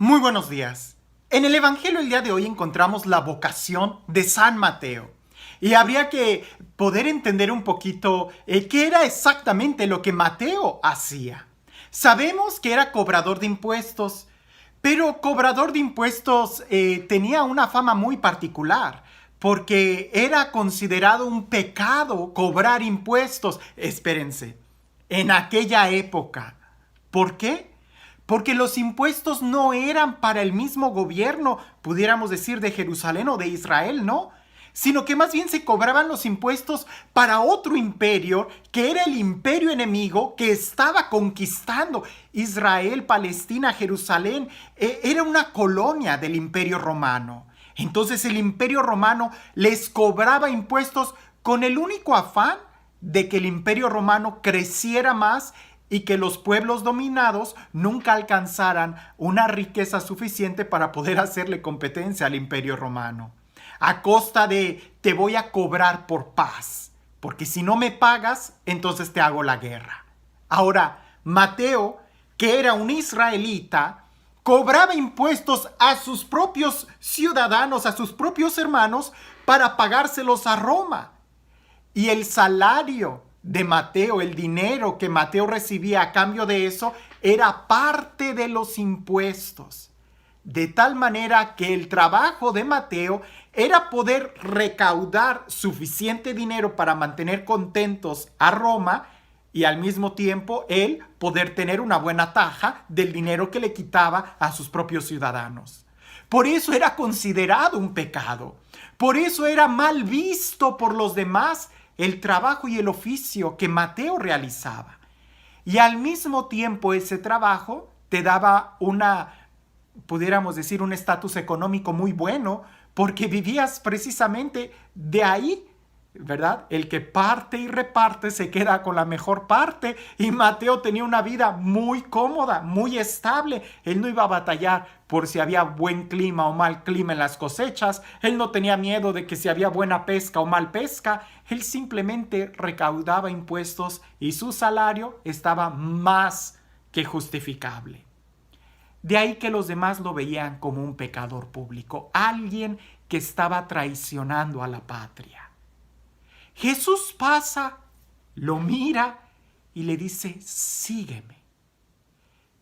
Muy buenos días. En el Evangelio el día de hoy encontramos la vocación de San Mateo. Y habría que poder entender un poquito qué era exactamente lo que Mateo hacía. Sabemos que era cobrador de impuestos, pero cobrador de impuestos tenía una fama muy particular, porque era considerado un pecado cobrar impuestos. Espérense, en aquella época. ¿Por qué? Porque los impuestos no eran para el mismo gobierno, pudiéramos decir, de Jerusalén o de Israel, ¿no? Sino que más bien se cobraban los impuestos para otro imperio, que era el imperio enemigo que estaba conquistando Israel, Palestina, Jerusalén. Era una colonia del imperio romano. Entonces el imperio romano les cobraba impuestos con el único afán de que el imperio romano creciera más y que los pueblos dominados nunca alcanzaran una riqueza suficiente para poder hacerle competencia al imperio romano. A costa de te voy a cobrar por paz, porque si no me pagas, entonces te hago la guerra. Ahora, Mateo, que era un israelita, cobraba impuestos a sus propios ciudadanos, a sus propios hermanos, para pagárselos a Roma. Y el salario de Mateo, el dinero que Mateo recibía a cambio de eso, era parte de los impuestos. De tal manera que el trabajo de Mateo era poder recaudar suficiente dinero para mantener contentos a Roma y al mismo tiempo él poder tener una buena taja del dinero que le quitaba a sus propios ciudadanos. Por eso era considerado un pecado. Por eso era mal visto por los demás el trabajo y el oficio que Mateo realizaba. Y al mismo tiempo ese trabajo te daba pudiéramos decir, un estatus económico muy bueno, porque vivías precisamente de ahí, ¿verdad? El que parte y reparte se queda con la mejor parte, y Mateo tenía una vida muy cómoda, muy estable. Él no iba a batallar por si había buen clima o mal clima en las cosechas. Él no tenía miedo de que si había buena pesca o mal pesca. Él simplemente recaudaba impuestos y su salario estaba más que justificable. De ahí que los demás lo veían como un pecador público, alguien que estaba traicionando a la patria. Jesús pasa, lo mira y le dice, sígueme.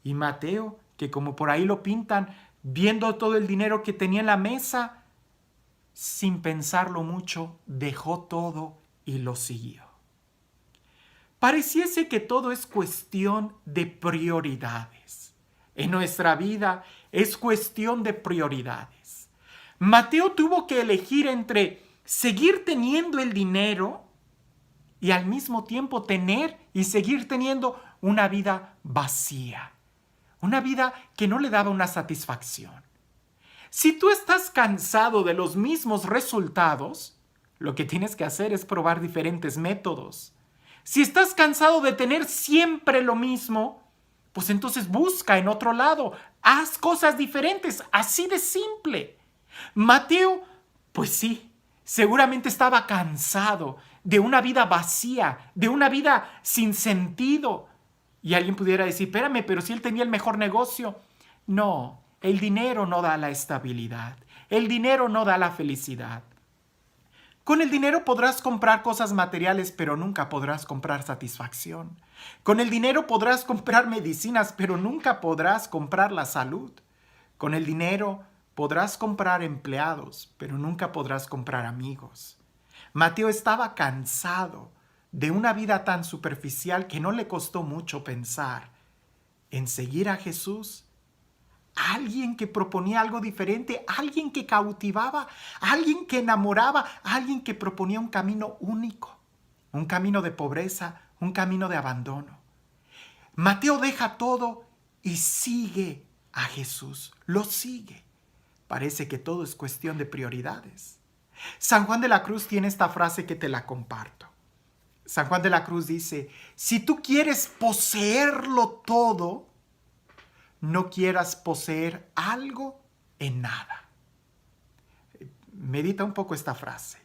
Y Mateo, que como por ahí lo pintan, viendo todo el dinero que tenía en la mesa, sin pensarlo mucho, dejó todo y lo siguió. Pareciese que todo es cuestión de prioridades. En nuestra vida es cuestión de prioridades. Mateo tuvo que elegir entre seguir teniendo el dinero y al mismo tiempo tener y seguir teniendo una vida vacía, una vida que no le daba una satisfacción. Si tú estás cansado de los mismos resultados, lo que tienes que hacer es probar diferentes métodos. Si estás cansado de tener siempre lo mismo, pues entonces busca en otro lado, haz cosas diferentes, así de simple. Mateo, pues sí, seguramente estaba cansado de una vida vacía, de una vida sin sentido. Y alguien pudiera decir, espérame, pero si él tenía el mejor negocio. No, el dinero no da la estabilidad, el dinero no da la felicidad. Con el dinero podrás comprar cosas materiales, pero nunca podrás comprar satisfacción. Con el dinero podrás comprar medicinas, pero nunca podrás comprar la salud. Con el dinero podrás comprar empleados, pero nunca podrás comprar amigos. Mateo estaba cansado de una vida tan superficial que no le costó mucho pensar en seguir a Jesús. Alguien que proponía algo diferente, alguien que cautivaba, alguien que enamoraba, alguien que proponía un camino único, un camino de pobreza, un camino de abandono. Mateo deja todo y sigue a Jesús, lo sigue. Parece que todo es cuestión de prioridades. San Juan de la Cruz tiene esta frase que te la comparto. San Juan de la Cruz dice, si tú quieres poseerlo todo, no quieras poseer algo en nada. Medita un poco esta frase.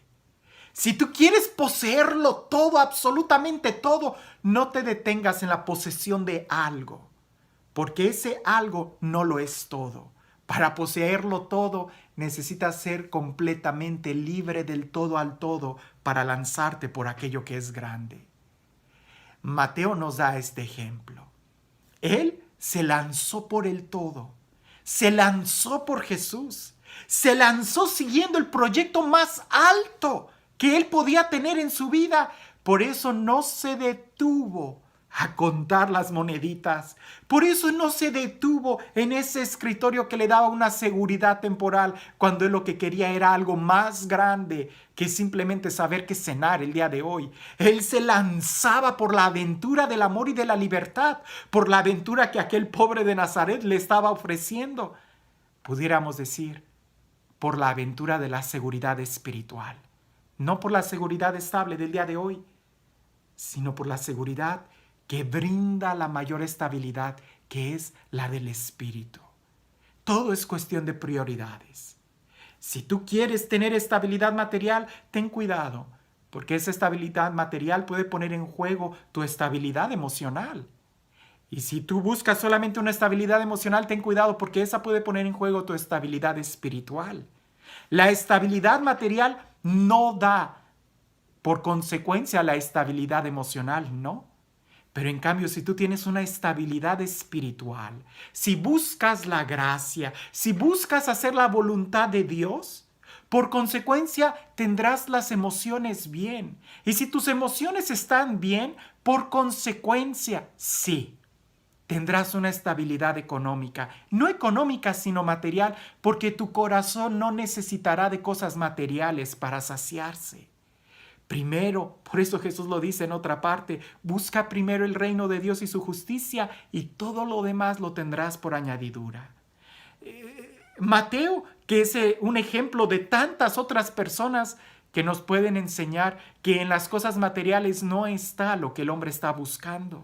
Si tú quieres poseerlo todo, absolutamente todo, no te detengas en la posesión de algo, porque ese algo no lo es todo. Para poseerlo todo, necesitas ser completamente libre del todo al todo para lanzarte por aquello que es grande. Mateo nos da este ejemplo. Él se lanzó por el todo. Se lanzó por Jesús. Se lanzó siguiendo el proyecto más alto que él podía tener en su vida. Por eso no se detuvo a contar las moneditas. Por eso no se detuvo en ese escritorio que le daba una seguridad temporal, cuando él lo que quería era algo más grande que simplemente saber qué cenar el día de hoy. Él se lanzaba por la aventura del amor y de la libertad, por la aventura que aquel pobre de Nazaret le estaba ofreciendo. Pudiéramos decir, por la aventura de la seguridad espiritual. No por la seguridad estable del día de hoy, sino por la seguridad que brinda la mayor estabilidad, que es la del espíritu. Todo es cuestión de prioridades. Si tú quieres tener estabilidad material, ten cuidado, porque esa estabilidad material puede poner en juego tu estabilidad emocional. Y si tú buscas solamente una estabilidad emocional, ten cuidado, porque esa puede poner en juego tu estabilidad espiritual. La estabilidad material no da por consecuencia la estabilidad emocional, ¿no? Pero en cambio, si tú tienes una estabilidad espiritual, si buscas la gracia, si buscas hacer la voluntad de Dios, por consecuencia tendrás las emociones bien. Y si tus emociones están bien, por consecuencia, sí, tendrás una estabilidad económica. No económica, sino material, porque tu corazón no necesitará de cosas materiales para saciarse. Primero, por eso Jesús lo dice en otra parte, busca primero el reino de Dios y su justicia, y todo lo demás lo tendrás por añadidura. Mateo, que es un ejemplo de tantas otras personas que nos pueden enseñar que en las cosas materiales no está lo que el hombre está buscando.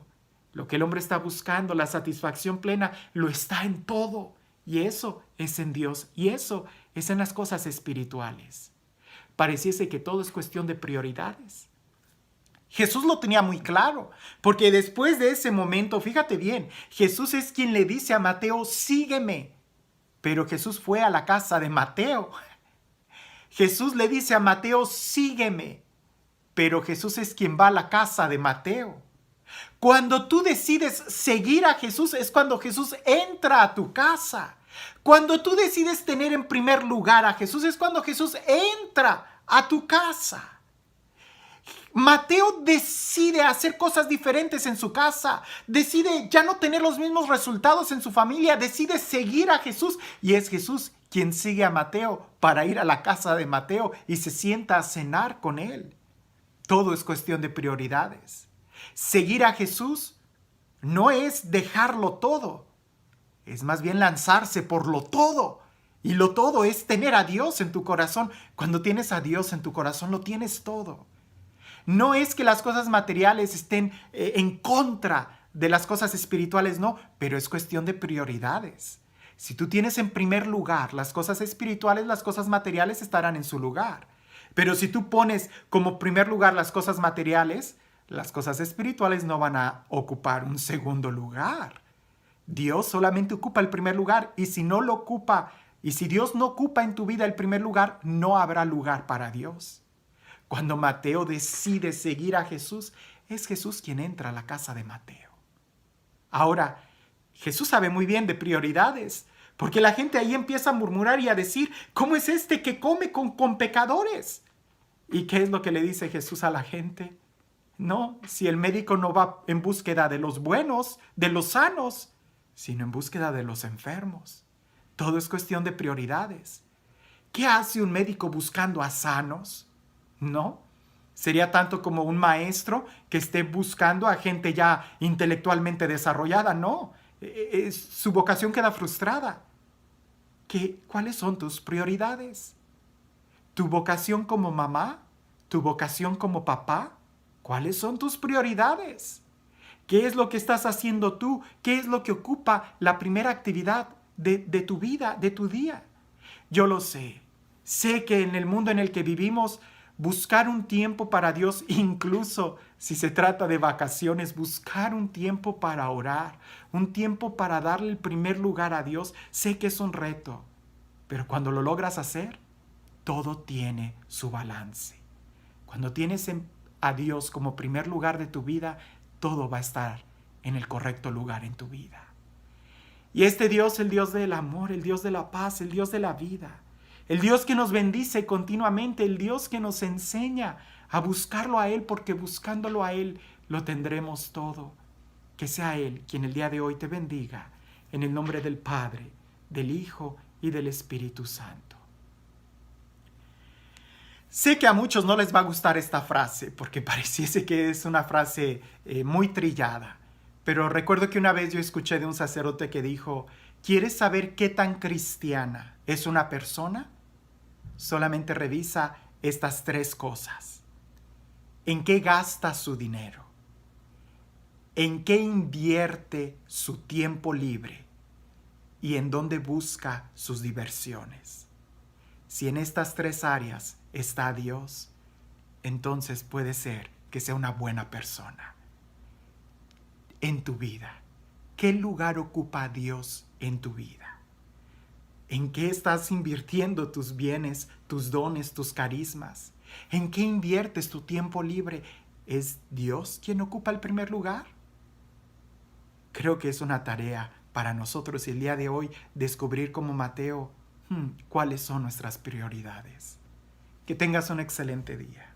Lo que el hombre está buscando, la satisfacción plena, lo está en todo. Y eso es en Dios, y eso es en las cosas espirituales. Pareciese que todo es cuestión de prioridades. Jesús lo tenía muy claro, porque después de ese momento, fíjate bien, Jesús es quien le dice a Mateo, sígueme. Pero Jesús fue a la casa de Mateo. Jesús le dice a Mateo, sígueme. Pero Jesús es quien va a la casa de Mateo. Cuando tú decides seguir a Jesús, es cuando Jesús entra a tu casa. Cuando tú decides tener en primer lugar a Jesús, es cuando Jesús entra a tu casa. Mateo decide hacer cosas diferentes en su casa, decide ya no tener los mismos resultados en su familia, decide seguir a Jesús, y es Jesús quien sigue a Mateo para ir a la casa de Mateo y se sienta a cenar con él. Todo es cuestión de prioridades. Seguir a Jesús no es dejarlo todo, es más bien lanzarse por lo todo. Y lo todo es tener a Dios en tu corazón. Cuando tienes a Dios en tu corazón, lo tienes todo. No es que las cosas materiales estén en contra de las cosas espirituales, no, pero es cuestión de prioridades. Si tú tienes en primer lugar las cosas espirituales, las cosas materiales estarán en su lugar. Pero si tú pones como primer lugar las cosas materiales, las cosas espirituales no van a ocupar un segundo lugar. Dios solamente ocupa el primer lugar, y si no lo ocupa, y si Dios no ocupa en tu vida el primer lugar, no habrá lugar para Dios. Cuando Mateo decide seguir a Jesús, es Jesús quien entra a la casa de Mateo. Ahora, Jesús sabe muy bien de prioridades, porque la gente ahí empieza a murmurar y a decir, ¿cómo es este que come con pecadores? ¿Y qué es lo que le dice Jesús a la gente? No, si el médico no va en búsqueda de los buenos, de los sanos, sino en búsqueda de los enfermos. Todo es cuestión de prioridades. ¿Qué hace un médico buscando a sanos? No, sería tanto como un maestro que esté buscando a gente ya intelectualmente desarrollada. No, su vocación queda frustrada. ¿Cuáles son tus prioridades? ¿Tu vocación como mamá? ¿Tu vocación como papá? ¿Cuáles son tus prioridades? ¿Qué es lo que estás haciendo tú? ¿Qué es lo que ocupa la primera actividad de tu vida, de tu día? Yo lo sé. Sé que en el mundo en el que vivimos Buscar un tiempo para Dios, incluso si se trata de vacaciones, buscar un tiempo para orar, un tiempo para darle el primer lugar a Dios. Sé que es un reto, pero cuando lo logras hacer, todo tiene su balance. Cuando tienes a Dios como primer lugar de tu vida, todo va a estar en el correcto lugar en tu vida. Y este Dios, el Dios del amor, el Dios de la paz, el Dios de la vida, el Dios que nos bendice continuamente, el Dios que nos enseña a buscarlo a Él, porque buscándolo a Él lo tendremos todo. Que sea Él quien el día de hoy te bendiga, en el nombre del Padre, del Hijo y del Espíritu Santo. Sé que a muchos no les va a gustar esta frase, porque pareciese que es una frase muy trillada. Pero recuerdo que una vez yo escuché de un sacerdote que dijo: ¿quieres saber qué tan cristiana es una persona? Solamente revisa estas 3 cosas. ¿En qué gasta su dinero? ¿En qué invierte su tiempo libre? ¿Y en dónde busca sus diversiones? Si en estas 3 áreas está Dios, entonces puede ser que sea una buena persona. En tu vida, ¿qué lugar ocupa Dios en tu vida? ¿En qué estás invirtiendo tus bienes, tus dones, tus carismas? ¿En qué inviertes tu tiempo libre? ¿Es Dios quien ocupa el primer lugar? Creo que es una tarea para nosotros el día de hoy descubrir como Mateo cuáles son nuestras prioridades. Que tengas un excelente día.